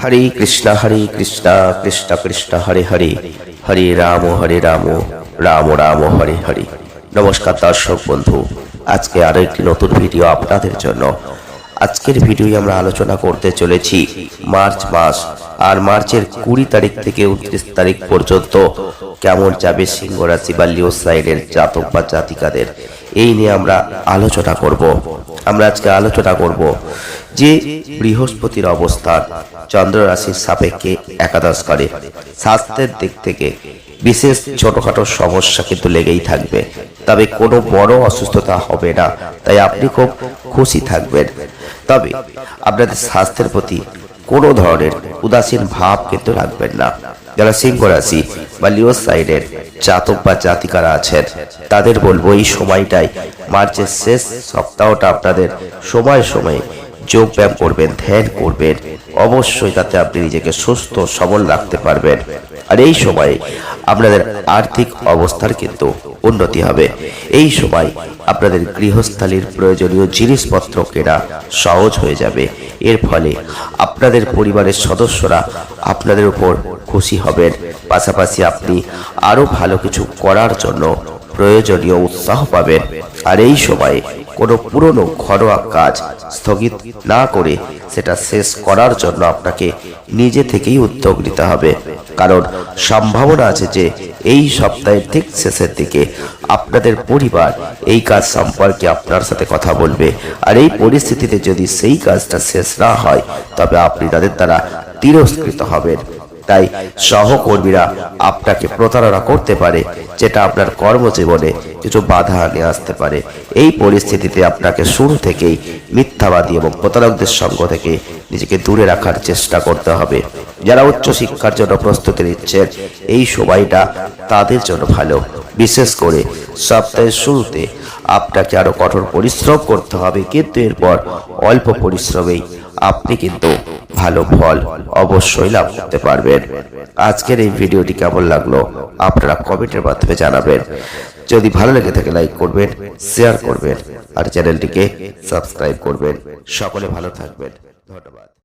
হরে কৃষ্ণ কৃষ্ণ কৃষ্ণ হরে হরে, হরে রাম রাম রাম হরে হরে। নমস্কার দর্শক বন্ধু, আজকে আরো একটি নতুন ভিডিও আপনাদের জন্য। আজকের ভিডিওয় আমরা আলোচনা করতে চলেছি মার্চ মাস, আর মার্চের 20 তারিখ থেকে 29 তারিখ পর্যন্ত কেমন যাবে সিংহ রাশি বা লিও সাইনের জাতক বা জাতিকাদের, এই নিয়ে আমরা আলোচনা করব। আমরা আজকে আলোচনা করব যে বৃহস্পতির অবস্থান চন্দ্র রাশির সাপেক্ষে একাদশ করে। স্বাস্থ্যের দিক থেকে বিশেষ ছোটখাটো সমস্যা কিন্তু লেগেই থাকবে, তবে কোনো বড় অসুস্থতা হবে না, তাই আপনি খুব খুশি থাকবেন। তবে আপনাদের স্বাস্থ্যের প্রতি কোনো ধরনের উদাসীন ভাব কিন্তু রাখবেন না। যারা সিংহ রাশি বা লিও সাইনের জাতক বা জাতিকারা আছেন, তাদের বলবো এই সময়টাই, মার্চের শেষ সপ্তাহটা আপনাদের সময়ে সময়ে যোগ ব্যায়াম করবেন, ধ্যান করবেন, অবশ্যই তাতে আপনি নিজেকে সুস্থ সবল রাখতে পারবেন। আর এই সময়ে আপনাদের আর্থিক অবস্থার কিন্তু উন্নতি হবে। এই সময় আপনাদের গৃহস্থালির প্রয়োজনীয় জিনিসপত্র কেনা সহজ হয়ে যাবে। এর ফলে আপনাদের পরিবারের সদস্যরা আপনাদের উপর খুশি হবেন। পাশাপাশি আপনি আরো ভালো কিছু করার জন্য প্রয়োজনীয় উৎসাহ পাবেন। আর এই সময়ে কোনো পুরনো ঘরোয়া কাজ স্থগিত না করে সেটা শেষ করার জন্য আপনাকে নিজে থেকেই উদ্যোগ নিতে হবে, কারণ সম্ভাবনা আছে যে এই সপ্তাহের ঠিক শেষের দিকে আপনাদের পরিবার এই কাজ সম্পর্কে আপনার সাথে কথা বলবে। আর এই পরিস্থিতিতে যদি সেই কাজটা শেষ না হয়, তবে আপনি তাদের দ্বারা তিরস্কৃত হবেন। তাই সহকর্মীরা আপনাকে প্রতারণা করতে পারে, যেটা আপনার কর্মজীবনে কিছু বাধা নিয়ে আসতে পারে। এই পরিস্থিতিতে আপনাকে শুরু থেকেই মিথ্যাবাদী এবং প্রতারকদের সঙ্গ থেকে নিজেকে দূরে রাখার চেষ্টা করতে হবে। যারা উচ্চ শিক্ষার জন্য প্রস্তুতি নিচ্ছেন, এই সময়টা তাদের জন্য ভালো। বিশেষ করে সপ্তাহের শুরুতে আপনাকে আরো কঠোর পরিশ্রম করতে হবে, কিন্তু এরপর অল্প পরিশ্রমেই আপনি কিন্তু ভালো ফল অবশ্যই লাভ করতে পারবেন। আজকের এই ভিডিওটি কেমন লাগলো আপনারা কমেন্টের মাধ্যমে জানাবেন। যদি ভালো লেগে থাকে লাইক করবেন, শেয়ার করবেন, আর চ্যানেলটিকে সাবস্ক্রাইব করবেন। সকলে ভালো থাকবেন। ধন্যবাদ।